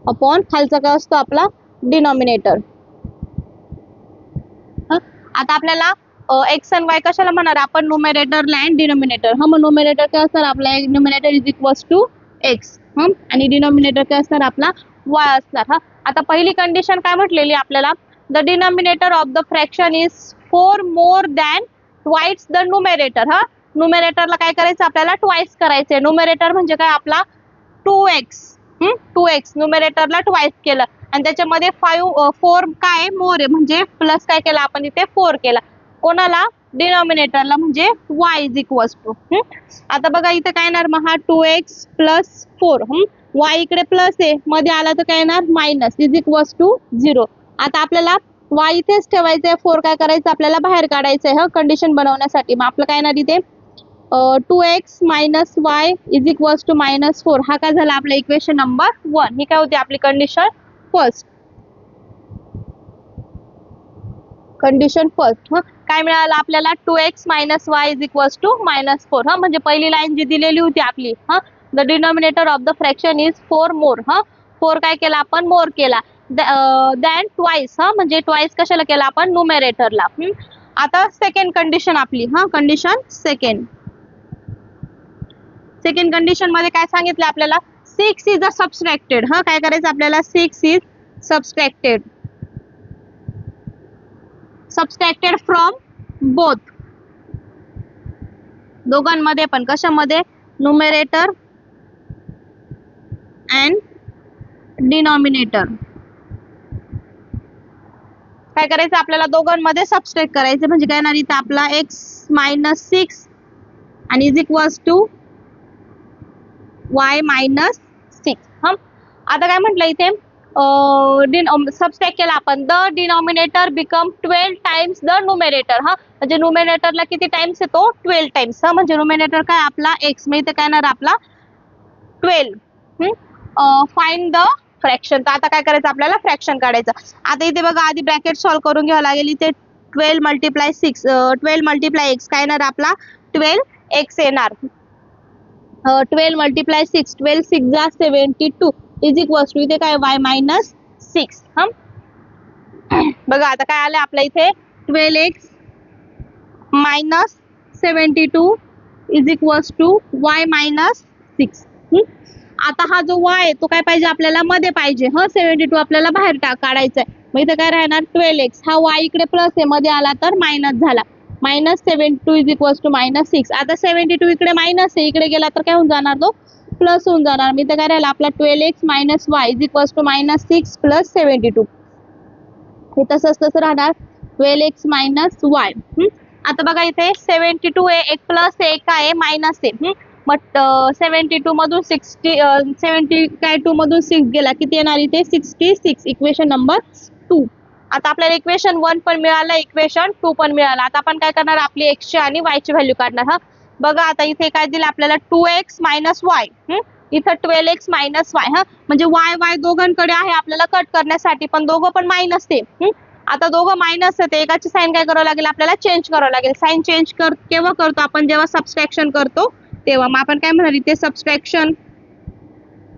अपॉन खालचा काय असतो आपला डिनॉमिनेटर. आता आपल्याला एक्स आणि वाय कशाला म्हणणार आपण न्यूमरेटरला अँड डिनॉमिनेटर. मग न्यूमरेटर काय असणार आपला numerator is equals to x आणि डिनॉमिनेटर काय असणार आपला वाय असणार. आता पहिली कंडिशन काय म्हटलेली आपल्याला the denominator of the fraction is 4 more than twice the numerator. न्यूमरेटरला काय करायचं आपल्याला ट्वाइस करायचंय. न्यूमरेटर म्हणजे काय आपला 2x. 2x न्यूमरेटरला ट्वाइस केलं आणि त्याच्यामध्ये 4 काय मोर आहे म्हणजे प्लस काय केलं आपण इथे 4 केला कोणाला डिनॉमिनेटरला म्हणजे y इज इक्वल्स टू. आता बघा इथे काय येणार मग हा 2x प्लस 4 y इकडे प्लस आहे मध्ये आला तर काय येणार मायनस इज इक्वल्स टू 0. आता आपल्याला y इथेच ठेवायचंय 4 काय करायचं आपल्याला बाहेर काढायचंय कंडिशन बनवण्यासाठी. मग आपलं काय येणार इथे 2x minus y is equals to -4. हा काय झाला आपला इक्वेशन नंबर 1. ही काय होती आपली कंडिशन फर्स्ट. Condition first. काय मिळालं आपल्याला 2x minus y is equals to -4. म्हणजे पहिली लाईन जी दिलेली होती आपली the denominator of the fraction is 4 more. 4 काय केला आपण मोर केला दॅन ट्वाइस. म्हणजे ट्वाइस कशाला केला आपण न्यूमरेटरला. आता सेकंड कंडिशन आपली कंडिशन सेकंड. सेकंड कंडिशन मध्ये काय सांगितलं आपल्याला 6 इज अ सबस्ट्रॅक्टेड. काय करायचं आपल्याला 6 इज सबस्ट्रॅक्टेड फ्रॉम बोथ. दोघांमध्ये पण कशामध्ये न्यूमरेटर अँड डिनॉमिनेटर. काय करायचं आपल्याला दोघांमध्ये सबस्ट्रॅक्ट करायचं म्हणजे काय येणार इथं आपला x मायनस 6 आणि is equals to y minus 6. आता काय म्हटलं इथे सबस्ट्रॅक्ट केला आपण the denominator become 12 times the numerator. म्हणजे न्यूमरेटरला किती टाइम्स येतो 12 टाइम्स. म्हणजे न्यूमरेटर काय आपला x मग इथे काय येणार आपला 12. Find the fraction. तर आता काय करायचं आपल्याला फ्रॅक्शन काढायचं. आता इथे बघा आधी ब्रॅकेट सॉल्व्ह करून घ्यावं लागेल. इथे 12 मल्टिप्लाय 6 12 मल्टिप्लाय x काय येणार आपला 12x येणार. 12 मल्टिप्लाय 6 12 6 जा 72 इज इक्वल्स टू इथे काय y मायनस 6. बघा आता काय आलं आपल्या इथे 12x minus 72 is equals to y minus 6. आता हा जो y आहे तो काय पाहिजे आपल्याला मध्ये पाहिजे. 72 आपल्याला बाहेर काढायचा आहे. मग इथे काय राहणार 12x. हा y इकडे प्लस आहे मध्ये आला तर मायनस झाला. -72 इज इक्वल्स टू -6. आता 72 इकडे मायनस आहे इकडे गेला तर काय होऊन जाणार तो प्लस होऊन जाणार. मी तर काय राहिला आपला 12x minus y is equals to -6 plus 72. हे तसंच राहणार 12x मायनस वाय. आता बघा इथे 72 आहे एक प्लस आहे एक आहे मायनस आहे. मग 72 मधून 70 काय 2 मधून 6 गेला किती येणार इथे 66. Equation number 2. आता आपल्याला इक्वेशन 1 पण मिळालं, इक्वेशन 2 पण मिळालं. आता आपण काय करणार, आपली एक्स ची आणि वाय ची व्हॅल्यू काढणार. हा बघा आता इथे काय दिलं आपल्याला 2x मायनस वाय, इथं 12x मायनस वाय. हा म्हणजे वाय वाय दोघांकडे आहे आपल्याला कट करण्यासाठी, पण दोघं पण मायनस ते. आता दोघं मायनस आहे, एकाची साईन काय करावं लागेल आपल्याला, चेंज करावं लागेल. साईन चेंज केव्हा करतो आपण, जेव्हा सबस्ट्रॅक्शन करतो तेव्हा. मग आपण काय म्हणणार इथे, सबस्ट्रॅक्शन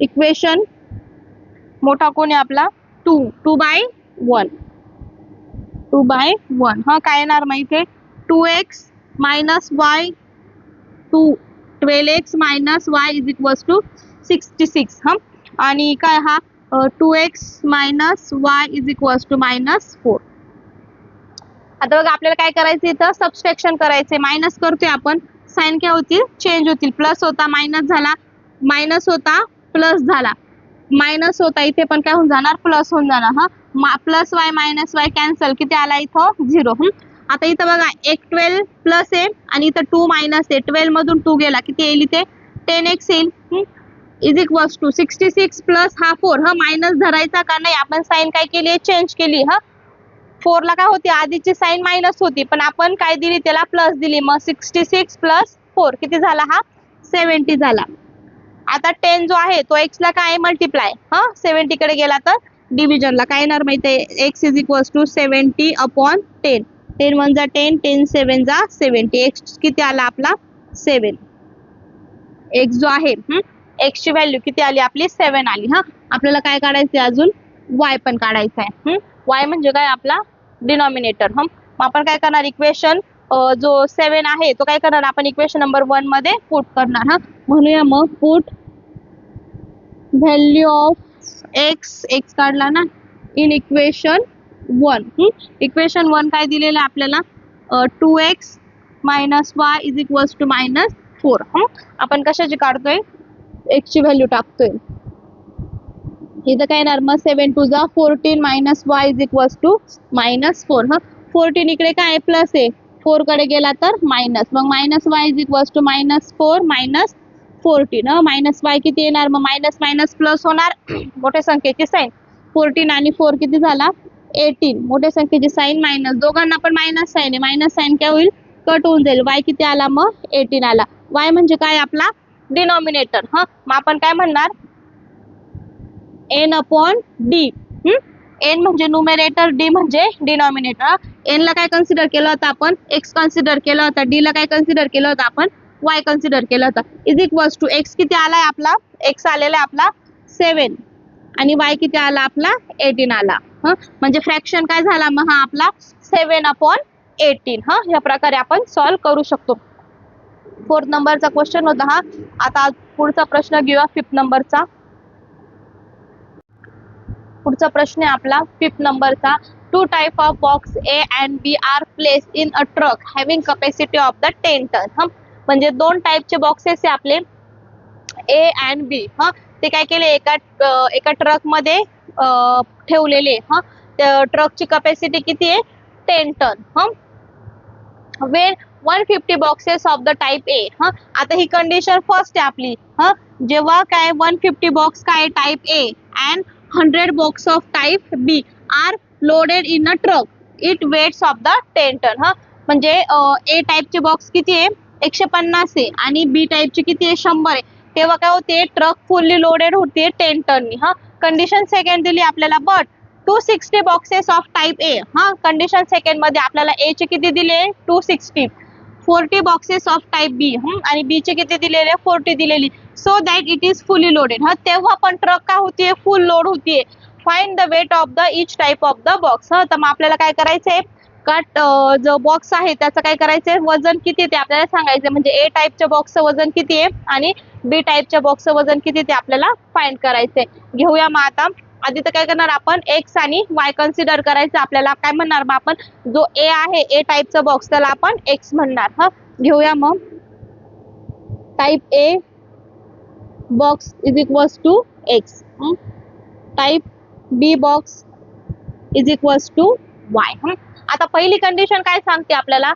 इक्वेशन मोठा कोण आहे आपला 2/1. 2/1. हा काय येणार मग इथे 2x minus y 12x minus y is equals to 66. हा आणि काय हा 2x minus y is equals to -4. आता बघा आपल्याला काय करायचं, इथं सबस्ट्रॅक्शन करायचे. मायनस करतोय आपण, साइन काय होतील, चेंज होतील. प्लस होता मायनस झाला, मायनस होता प्लस झाला, मायनस होता इथे पण काय होऊन जाणार, प्लस होऊन जाणार. हा plus y minus Y cancel, किती आला इथं 0. आता इथं बघा एक 12 प्लस आहे आणि इथं 2 मायनस आहे. 12 मधून 2 गेला, किती येईल इथे 10x येईल. इज इक्वल्स टू 66 प्लस हा 4. हा मायनस धरायचा का नाही, आपण साइन काय केली, चेंज केली. हा 4 ला काय होती, आधीची साइन मायनस होती, पण आपण काय दिली त्याला, प्लस दिली. मग 66 प्लस 4 किती झाला, हा 70 झाला. आता 10 जो आहे तो x ला काय मल्टिप्लाय, 70 कडे गेला तर डिव्हिजनला काय येणार माहिती आहे, x इज इक्वल्स टू 70/10. 10 1 जा 10, 10 7 जा 70. x किती आला आपला 7. x जो आहे x ची व्हॅल्यू किती आली आपली 7 आली. आपल्याला काय काढायचं आहे अजून, y पण काढायचा आहे. y म्हणजे काय आपला डिनॉमिनेटर. मग आपण काय करणार, इक्वेशन जो 7 आहे तो काय करणार आपण इक्वेशन नंबर 1 मध्ये पुट करणार. म्हणूया मग पुट व्हॅल्यू ऑफ x काढला ना इन इक्वेशन 1. इक्वेशन 1 काय दिलेलं आपल्याला 2x minus y is equals to -4. आपण कशाची काढतोय, x ची व्हॅल्यू टाकतोय. इथं काय येणार मग 7 2 जा 14 minus y is equals to -4. 14 इकडे काय प्लस आहे, 4 कडे गेला तर मायनस, मग minus y is equals to -4 minus 14. Minus y किती येणार, मग मायनस मायनस प्लस होणार, मोठ्या संख्येची साईन. 14 आणि 4 किती झाला 18, मोठ्या संख्येची साईन मायनस, दोघांना पण मायनस साईन आहे, मायनस साईन काय होईल, कट होऊन जाईल. वाय किती आला मग 18 आला. वाय म्हणजे काय आपला डिनॉमिनेटर. मग आपण काय म्हणणार, n/d. n म्हणजे न्यूमरेटर, d म्हणजे डिनॉमिनेटर. n ला काय कन्सिडर केलं होतं आपण, x कन्सिडर केलं होतं, d ला काय कन्सिडर केलं होतं आपण, y कन्सिडर केलं होतं. इज इक्वल्स टू x किती आलाय आपला, x आलेला आहे आपला 7 आणि y किती आला आपला 18 आला. म्हणजे फ्रॅक्शन काय झाला मग हा आपला 7/18. ह्या प्रकारे आपण सॉल्व करू शकतो. 4th नंबरचा क्वेश्चन होता हा. आता पुढचा प्रश्न घेऊया 5th नंबरचा. पुढचा प्रश्न आहे आपला 5th नंबरचा. 2 type of box A and B are place in a truck having capacity of the 10 ton. म्हणजे 2 टाइपचे बॉक्सेस आहे आपले A and B. ते काय केले, एका ट्रक मध्ये ठेवलेले. त्या ट्रकची कॅपॅसिटी किती आहे 10 ton. When 150 boxes of the type A. आता ही कंडिशन फर्स्ट आहे आपली. जेव्हा काय 150 बॉक्स काय type A and 100 box of type B are loaded in a truck it weights of the 10 ton. म्हणजे ए टाइपचे बॉक्स किती आहे 150 आहे आणि बी टाइपचे किती आहे 100 आहे. तेव्हा काय होते, ट्रक फुल्ली लोडेड होते 10 टननी. कंडिशन सेकंड दिली आपल्याला, but 260 boxes of type A. Condition second मध्ये आपल्याला ए चे किती दिले 260. 40 बॉक्सेस ऑफ टाइप बी आणि बी चे किती दिलेले 40 दिलेली. So that it is fully loaded. तेव्हा पण ट्रक काय होतीये, फुल लोड होतीये. Find the weight of the each type of the box. तर मग आपल्याला काय करायचंय, कट जो बॉक्स आहे त्याचं काय करायचंय, वजन किती ते आपल्याला सांगायचं. म्हणजे ए टाइपच्या बॉक्सचं वजन किती आहे आणि बी टाइपच्या बॉक्सचं वजन किती ते आपल्याला फाइंड करायचंय. घेऊया मग आता. आधी तर काय करणार आपण एक्स आणि वाय कन्सिडर करायचं. आपल्याला काय म्हणणार मग आपण, जो ए आहे ए टाइपचा बॉक्स त्याला आपण एक्स म्हणणार. घेऊया मग. Type A box is equals to x. Type B box is equals to y. आता पहिली कंडिशन काय सांगते आपल्याला,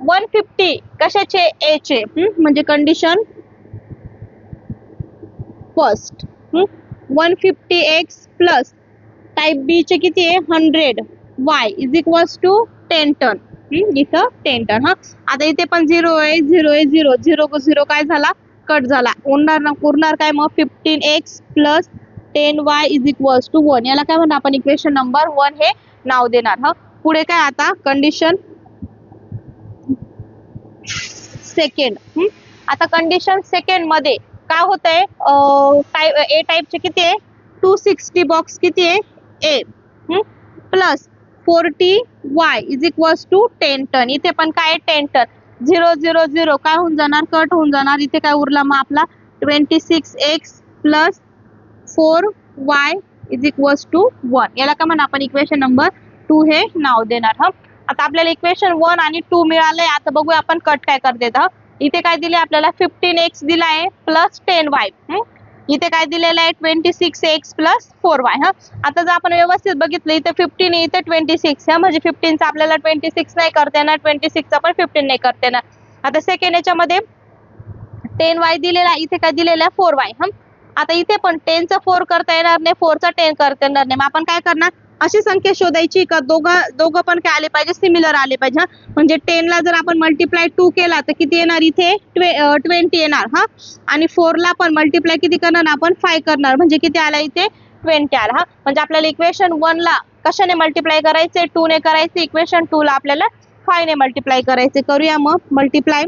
150 कशाचे ए चे. म्हणजे condition first 150x plus type B चे किती आहे 100 y is equals to 10 ton. इथं 10 टन. आता इथे पण 0 आहे, 0 आहे, 0 0 0 काय झाला, कट झाला. उरणार काय मग 15x plus 10y is equals to 1. याला काय म्हणणार आपण इक्वेशन नंबर 1 हे नाव देणार. पुढे काय आता कंडिशन सेकंड. आता कंडिशन सेकंड मध्ये काय होतंय, ए टाइपचे किती आहे 260 बॉक्स किती आहे A plus 40y is equals to 10 ton. इथे पण काय 10 टन. 0 0 0 काय होऊन जाणार, कट होऊन जाणार. इथे काय उरला मग आपला 26x plus 4y is equals to 1. याला काय म्हणा आपण इक्वेशन नंबर 2 हे नाव देणार. आता आपल्याला इक्वेशन 1 आणि 2 मिळाले. आता बघूया आपण कट काय करते. इथे काय दिले आपल्याला 15x दिला आहे प्लस 10y. इथे काय दिलेलं आहे 26x प्लस 4y. आता जर आपण व्यवस्थित बघितलं इथे 15 इथे 26 म्हणजे 15 चा आपल्याला 26 नाही करता येणार, 26 चा पण 15 नाही करता येणार. आता सेकंड याच्यामध्ये 10y दिलेला, इथे काय दिलेला आहे 4y. आता इथे पण 10 चा 4 करता येणार नाही, 4 चा 10 करता येणार नाही. मग आपण काय करणार, अशी संख्या शोधायची का दोघं पण काय आले पाहिजे, सिमिलर आले पाहिजे. म्हणजे 10 ला जर आपण मल्टिप्लाय 2 केला तर किती येणार, इथे 20 येणार. आणि 4 ला पण मल्टिप्लाय किती करणार आपण 5 करणार, म्हणजे किती आला इथे 20 आला. म्हणजे आपल्याला इक्वेशन 1 ला कशाने मल्टिप्लाय करायचे, 2 ने करायचे. इक्वेशन 2 ला आपल्याला 5 ने मल्टिप्लाय करायचे. करूया मग मल्टिप्लाय.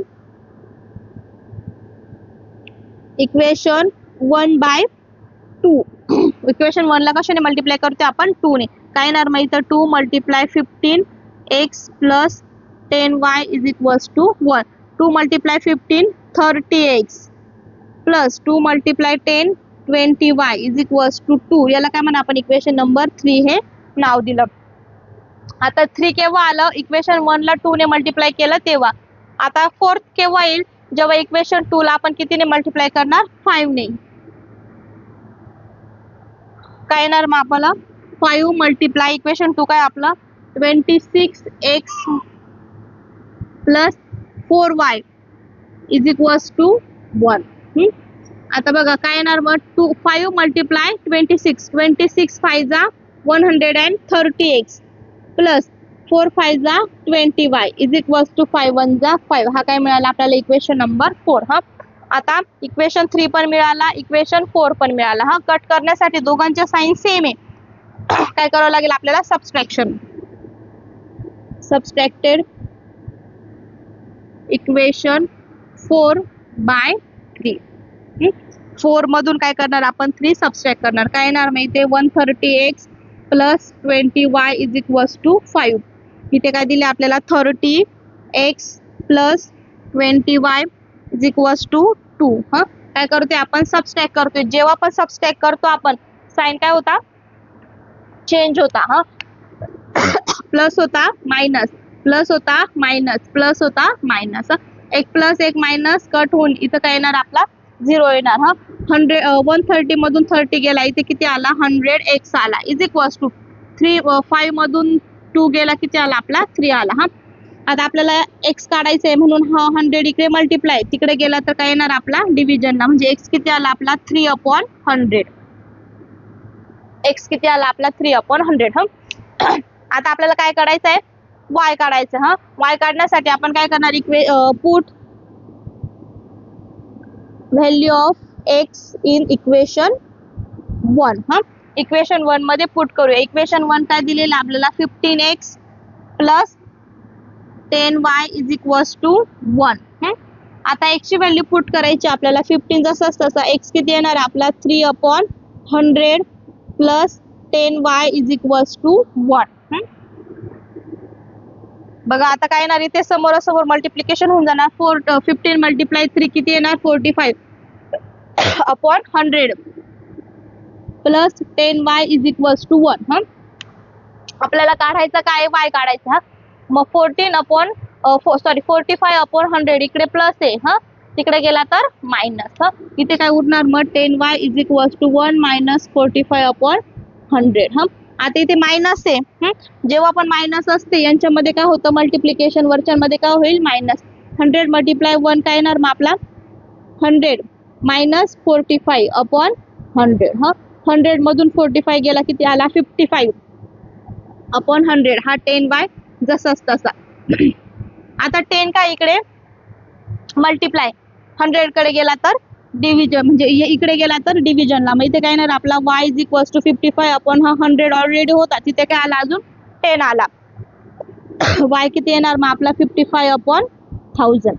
Equation 1 bye 2. इक्वेशन 1 ला कशाने मल्टिप्लाय करतो आपण 2 ने. काय येणार मग इथं 2 multiply 15x plus 10y is equals to 1. 2 multiply 15 30x plus 2 multiply 10 20y is equals to 2. याला काय म्हणा आपण इक्वेशन नंबर 3 हे नाव दिलं. आता 3 केव्हा आलं, इक्वेशन 1 ला 2 ने मल्टिप्लाय केलं तेव्हा. आता 4th केव्हा येईल, जेव्हा इक्वेशन 2 ला आपण कितीने मल्टिप्लाय करणार 5 ने. काय येणार मग आपल्याला 5 मल्टिप्लाय इक्वेशन 2 काय आपला 26x plus 4y is equals to 1. आता बघा काय येणार मग 5 मल्टिप्लाय 26 5 जा 130x प्लस 4 5 जा 20y इज इक्वल्स टू 5 1 जा 5. हा काय मिळाला आपल्याला इक्वेशन नंबर 4. आता इक्वेशन 3 पण मिळाला, इक्वेशन 4 पण मिळाला. कट करण्यासाठी दोघांच्या साइन सेम आहे. काय करावं लागेल आपल्याला, सबस्ट्रॅक्शन. सबस्ट्रॅक्टेड equation 4 bye 3. 4 मधून काय करणार आपण 3 सबस्ट्रॅक्ट करणार. काय येणार मग इथे 130x plus 20y is equals to 5. इथे काय दिले आपल्याला 30x plus 20y is equals to 2. काय करतोय आपण सबस्ट्रॅक्ट करतोय. जेव्हा पण सबस्ट्रॅक्ट करतो आपण साइन काय होता, चेंज होता. प्लस होता मायनस, प्लस होता मायनस, प्लस होता मायनस. एक प्लस एक मायनस कट होऊन इथं काय येणार आपला 0 येणार. 130 मधून 30 गेला, इथे किती आला 100x आला इज इक्वल्स टू 3. 5 मधून 2 गेला, किती आला आपला 3 आला. आता आपल्याला x काढायचं आहे म्हणून हा 100 इकडे मल्टिप्लाय, तिकडे गेला तर काय येणार आपला डिव्हिजनला. म्हणजे x किती आला आपला 3/100. x किती आला आपला 3/100. आता आपल्याला काय काढायचं आहे, y काढायचं. y काढण्यासाठी आपण काय करणार, put value of x in equation 1. Equation 1 मध्ये पुट करूया. इक्वेशन 1 काय दिलेलं आपल्याला 15x plus 10y is equals to 1. आता x ची व्हॅल्यू पुट करायची आपल्याला. 15 जसं तसा x किती येणार आपला 3/100 plus 10y is equals to 1. बघा आता काय येणार, इथे समोरासमोर मल्टिप्लिकेशन होऊन जाणार. 15 मल्टिप्लाय 3 किती येणार 45/100 plus 10y is equals to 1. आपल्याला काढायचं काय, y काढायचा. मग 45/100 इकडे प्लस आहे, तिकडे गेला तर मायनस. इथे काय उरणार मग 10y is equals to 1 minus 45/100. आता इथे मायनस आहे. जेव्हा पण मायनस असते यांच्यामध्ये काय होतं मल्टिप्लिकेशन, वरच्यांमध्ये काय होईल मायनस. 100 मल्टिप्लाय 1 काय येणार मग आपला 100 मायनस 45/100. 100 मधून 45 गेला, किती आला 55. अपॉन 100 हा 10 बाय जसाच तसा. आता 10 का इकडे मल्टिप्लाय 100 कडे गेला तर डिव्हिजन म्हणजे इकडे गेला तर डिव्हिजनला. मग इथे काय येणार आपला y is equals to 55 upon हा 100 ऑलरेडी होता तिथे काय आला अजून 10 आला. y किती येणार मग आपला 55 अपॉन 1000.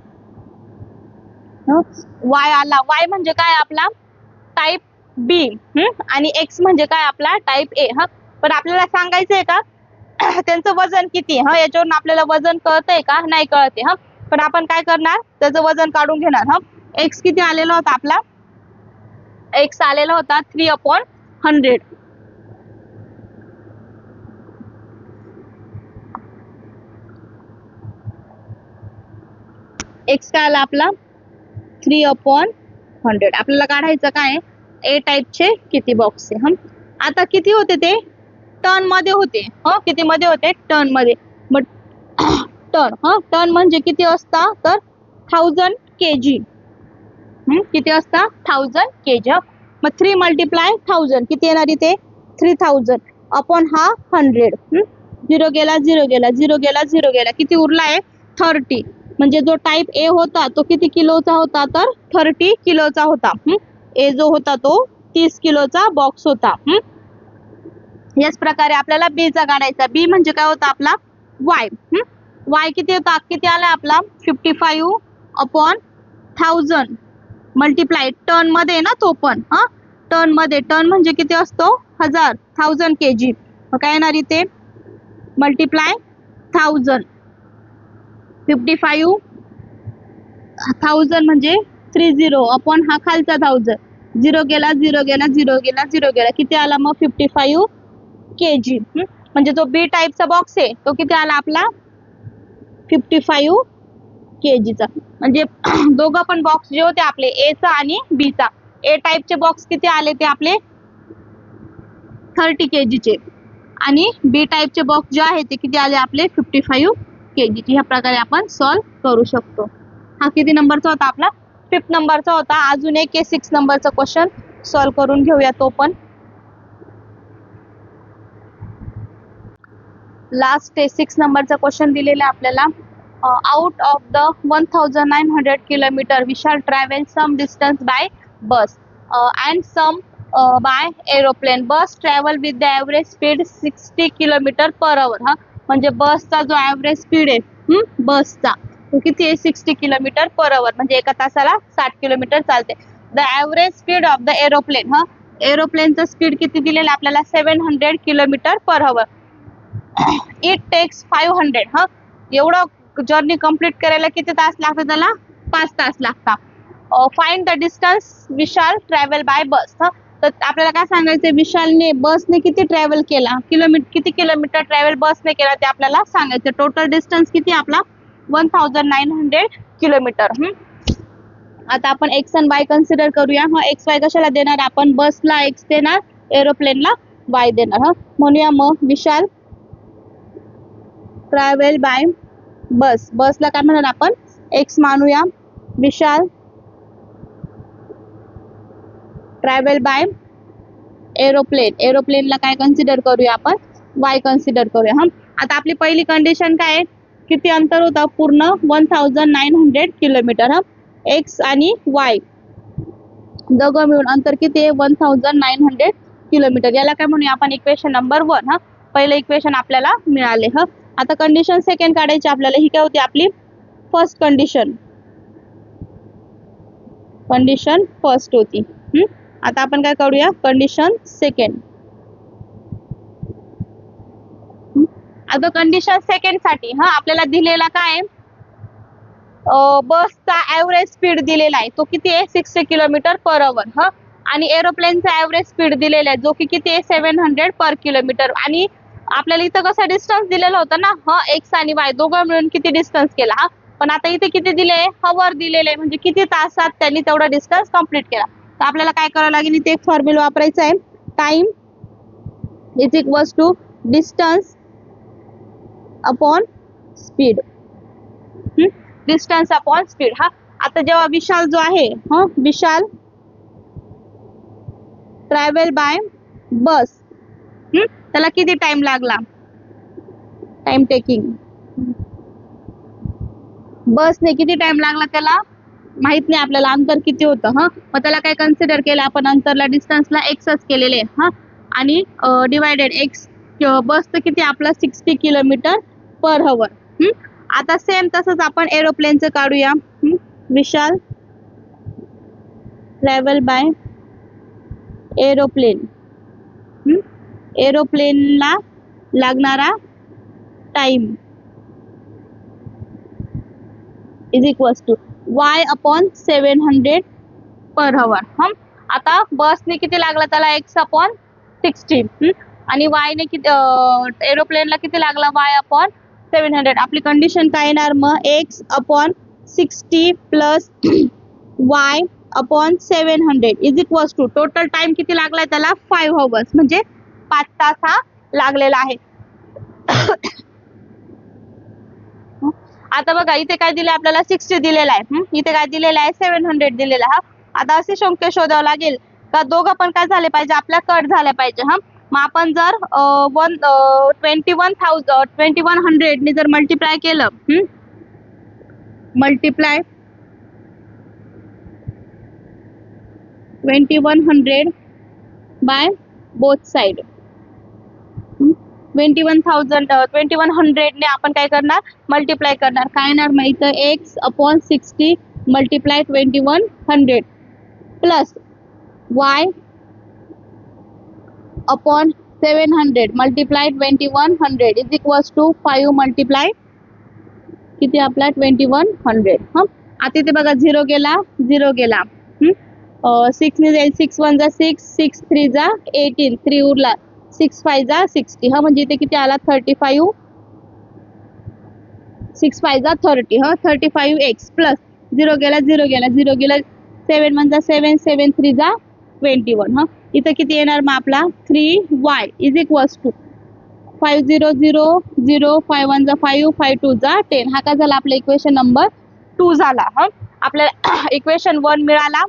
y आला. y म्हणजे काय आपला टाइप बी आणि x म्हणजे काय आपला टाइप ए. हा पण आपल्याला सांगायचंय का त्यांचं वजन किती. हा याच्यावरून आपल्याला वजन कळतंय का नाही कळते. हा पण आपण काय करणार त्याचं वजन काढून घेणार. हा x किती आलेला होता आपला x आलेला होता 3 अपॉन 100. x काय आला आपला 3 अपॉन 100. आपल्याला काढायचं काय ए टाइपचे किती बॉक्स आहे. आता किती होते ते टर्न मध्ये होते. किती मध्ये होते टर्न मध्ये. मग टर्न टर्न म्हणजे किती असता तर 1000 kg. किती असता 1000 kg. मग 3 मल्टिप्लाय 1000 किती येणार इथे 3000 अपॉन हा 100. 0 गेला 0 गेला 0 गेला 0 गेला किती उरला आहे 30. म्हणजे जो टाइप ए होता तो किती किलोचा होता तर 30 किलोचा होता. ए जो होता तो 30 किलोचा बॉक्स होता. याच प्रकारे आपल्याला बी चा काढायचा. बी म्हणजे काय होता आपला वाय. वाय किती होता किती आला आपला 55 अपॉन 1000 मल्टिप्लाय टर्न मध्ये ना तो पण टर्न मध्ये. टर्न म्हणजे किती असतो 1000 kg. मग काय येणार इथे मल्टिप्लाय 1000 55 1000 म्हणजे 30 अपॉन हा खालचा 1000 0 गेला 0 गेला 0 गेला 0 गेला किती आला मग 55 kg. म्हणजे जो बी टाइपचा बॉक्स आहे तो किती आला आपला 55 kg चा. म्हणजे दोघं पण बॉक्स जे होते आपले ए चा आणि बी चा. ए टाइपचे बॉक्स किती आले ते आपले 30 kg चे आणि बी टाइपचे बॉक्स जे आहे ते किती आले आपले 55 kg चे. ह्या प्रकारे आपण सॉल्व करू शकतो. हा किती नंबरचा होता आपला 5th नंबरचा होता. अजून एक 6 नंबरचा क्वेश्चन सॉल्व करून घेऊया तो पण. लास्ट 6 नंबरचा क्वेश्चन दिलेला आपल्याला. Out of the 1900 kilometre we shall travel some distance by bus and some by aeroplane. Bus travel with the average speed 60 kilometre per hour. म्हणजे बसचा जो ॲव्हरेज स्पीड आहे बसचा तो किती आहे 60 किलोमीटर पर आवर. म्हणजे एका तासाला 60 किलोमीटर चालते. The average speed of the aeroplane. एरोप्लेनचं स्पीड किती दिलेलं आपल्याला 700 kilometre per hour. It takes 500. एवढं जर्नी कंप्लीट करायला किती तास लागतात त्याला 5 तास लागतात. Find the distance Vishal travel by bus. तर आपल्याला काय सांगायचं विशालने बसने किती ट्रॅव्हल केला किती किलोमीटर ट्रॅव्हल बसने केला ते आपल्याला सांगायचं. टोटल डिस्टन्स किती आपला 1900 किलोमीटर. आता आपण एक्स आणि वाय कन्सिडर करूया. एक्स वाय कशाला देणार आपण बसला एक्स देणार एरोप्लेनला वाय देणार. म्हणूया मग विशाल ट्रॅव्हल बाय बस. बसला काय म्हणणार आपण एक्स मानूया. विशाल ट्रॅव्हल बाय एरोप्लेन. एरोप्लेनला काय कन्सिडर करूया आपण वाय कन्सिडर करूया. आता आपली पहिली कंडिशन काय आहे किती अंतर होता पूर्ण 1900 किलोमीटर. एक्स आणि वाय दोघं मिळून अंतर किती आहे 1900 किलोमीटर. याला काय म्हणूया आपण इक्वेशन नंबर 1. पहिलं इक्वेशन आपल्याला मिळाले. आता कंडिशन सेकंड काढायची आपल्याला. ही काय होती आपली फर्स्ट कंडिशन. कंडिशन फर्स्ट होती. आता आपण काय करूया कंडिशन सेकंड. आता कंडिशन सेकंड साठी आपल्याला दिलेला काय बसचा ॲव्हरेज स्पीड दिलेला आहे तो किती आहे 60 किलोमीटर पर आवर. आणि एरोप्लेनचा ॲव्हरेज स्पीड दिलेला आहे जो की किती आहे 700 पर किलोमीटर. आणि आपल्याला इथं कसा डिस्टन्स दिलेला होता ना एक्स आणि वाय दोघं मिळून किती डिस्टन्स केला. पण आता इथे किती दिले हवर दिलेले म्हणजे किती तासात त्यांनी तेवढा डिस्टन्स कंप्लीट केला. तर आपल्याला काय करावं लागेल इथे एक फॉर्म्युला वापरायचा आहे. Time is equals to distance upon speed. Distance upon speed. आता जेव्हा विशाल जो आहे विशाल ट्रॅव्हल बाय बस त्याला किती टाइम लागला टाइम टेकिंग. बसने किती टाइम लागला त्याला माहित नाही आपल्याला, अंतर किती होतं. मग त्याला काय कन्सिडर केलं आपण, अंतरला डिस्टन्सला एक्सच केलेले. आणि डिवायडेड एक्स, बसचं किती आपलं 60 किलोमीटर पर हवर. आता सेम तसंच आपण एरोप्लेनचं काढूया. Vishal travel by aeroplane. एरोप्लेनला लागणारा time is equals to y/700 per hour. आता बसने किती लागला त्याला x/60 आणि y ने किती, एरोप्लेनला किती लागला y/700. आपली कंडिशन काय येणार मग x/60 plus y/700 is equals to total time किती लागलाय त्याला 5 hours, म्हणजे 5 तास हा लागलेला आहे. आता बघा इथे काय दिले आपल्याला 60 दिलेला आहे, इथे काय दिलेला आहे 700 दिलेला. आता असे संख्या शोधावं लागेल का दोघं पण काय झाले पाहिजे आपल्या कट झाले पाहिजे. मग आपण जर 2100 ने जर मल्टिप्लाय केलं, मल्टिप्लाय 2100 बाय बोथ साइड, 2100 ने आपण काय करणार मल्टिप्लाय करणार. काय येणार मग इथं x/60 multiply 2100 plus y/700 multiply 2100 is equals to 5 multiply किती आपला 2100. आता इथे बघा 0 गेला 0 गेला, 6 ने जाईल, 6 1 जा 6, 6 3 जा 18, 3 उरला, 6 5 जा 60. म्हणजे इथे किती आला 35, 6 5 जा 30, 35x प्लस 0 गेला 0 गेला 0 गेला, 7 1 जा 7, 7 3 जा 21. इथं किती येणार मग आपला 3y इज इक्वल्स टू 5 0 0 0, 5 1 जा 5, 5 2 जा 10. हा काय झाला आपला इक्वेशन नंबर 2 झाला. आपल्याला इक्वेशन 1 मिळाला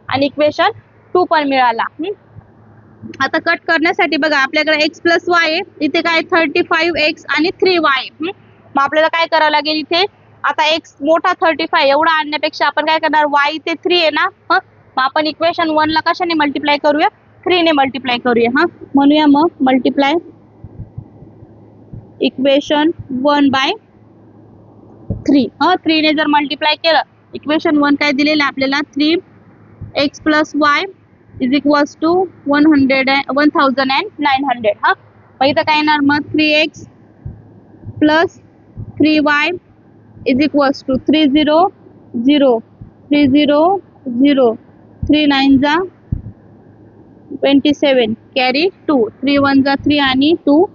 आणि इक्वेशन 2 पण मिळाला. आता कट करण्यासाठी बघा आपल्याकडे x प्लस y आहे, इथे काय 35x आणि 3y. मग आपल्याला काय करावं लागेल इथे, आता x मोठा 35 एवढा आणण्यापेक्षा आपण काय करणार y इथे 3 आहे ना, मग आपण इक्वेशन 1 ला कशाने मल्टिप्लाय करूया 3 ने मल्टिप्लाय करूया. म्हणूया मग मल्टिप्लाय इक्वेशन 1 बाय 3. 3 ने जर मल्टिप्लाय केलं, इक्वेशन 1 काय दिलेलं आपल्याला 3x plus y is equals to 1900. मग इथं काय येणार मग 3x plus 3y is equals to 3 0 0 3 0 0, 3 9 जा 27 कॅरी 2, 3 1 जा 3 आणि 2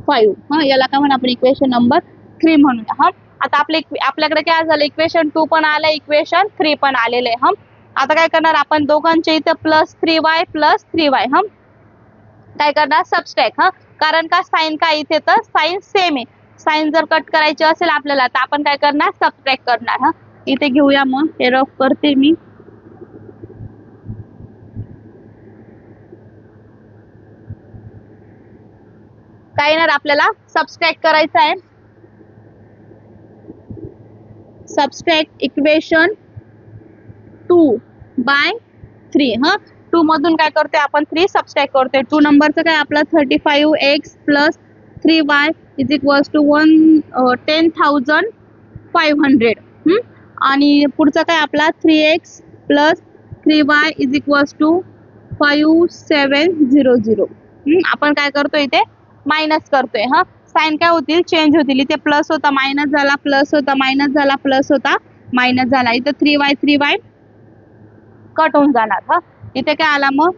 5. याला काय म्हणून आपण इक्वेशन नंबर 3 म्हणूया. आता आपल्याकडे काय झालं इक्वेशन 2 पण आलं, इक्वेशन 3 पण आलेलं आहे. आता काय करणार आपण दोघांच्या इथं प्लस 3y प्लस 3y काय करणार सबस्ट्रॅक्ट. कारण का साइन काय इथे तर साइन सेम आहे, साइन जर कट करायची असेल आपल्याला तर आपण काय करणार सबट्रॅक्ट करणार. इथे घेऊया मग, हे रफ करते मी. काय येणार आपल्याला सबट्रॅक्ट करायचं आहे, सबट्रॅक्ट इक्वेशन 2 बाय 3. 2 मधून काय करतोय आपण 3 सबट्रॅक्ट करतोय. 2 नंबरचं काय आपला 35x plus 3y is equals to 10,500. आणि पुढचा काय आपला 3x plus 3y is equals to 5700. आपण काय करतोय इथे मायनस करतोय. साइन काय होतील चेंज होतील, इथे प्लस होता मायनस झाला, प्लस होता मायनस झाला, प्लस होता मायनस झाला. इथं 3y कट होऊन जाणार. इथे काय आला मग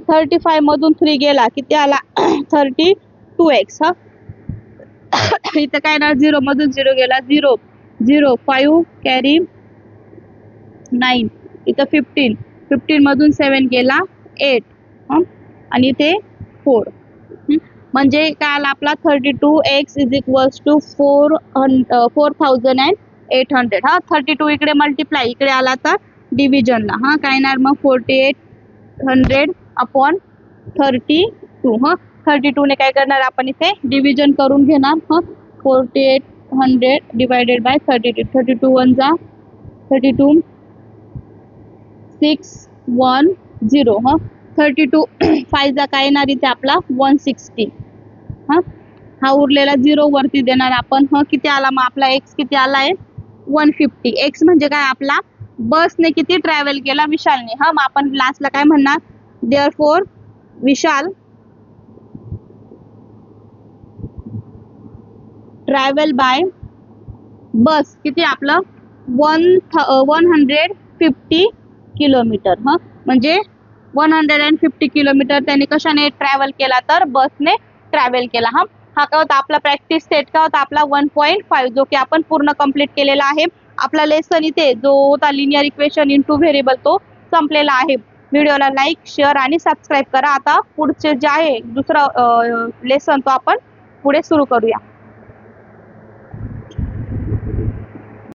35 मधून 3 गेला किती आला 32x. इथं काय ना 0 मधून 0 गेला 0 0, 5 कॅरी 9, इथं 15 मधून 7 गेला 8 आणि इथे 4. म्हणजे काय आला आपला 32x इज इक्वल्स टू 4800. 32 इकडे मल्टिप्लाय, इकडे आला तर डिव्हिजनला. काय येणार मग 4800 अपॉन 32. 32 ने काय करणार आपण इथे डिव्हिजन करून घेणार. 4800 डिवायडेड बाय 32. 32 वन जा 32, 610 हां. 32 5 जा काय येणार इथे आपला 160 हां. हा उरलेला 0 वरती देणार आपण. किती आला मग आपला एक्स किती आला आहे 150. एक्स म्हणजे काय आपला बसने किती ट्रॅव्हल केला विशालने. मग आपण लास्टला काय म्हणणार देअरफॉर विशाल ट्रॅव्हल बाय बस किती आपलं 150 किलोमीटर. म्हणजे 150 किलोमीटर त्याने कशाने ट्रॅव्हल केला तर बसने ट्रॅव्हल केला. हा काय होता आपला प्रॅक्टिस सेट काय होता आपला 1.5 जो की आपण पूर्ण कंप्लीट केलेला आहे. आपला लेसन इथे जो होता linear equation in two variable तो संपलेला आहे. व्हिडिओला लाईक शेअर आणि सबस्क्राईब करा. आता पुढचे जे आहे दुसरा लेसन तो आपण पुढे सुरू करूया.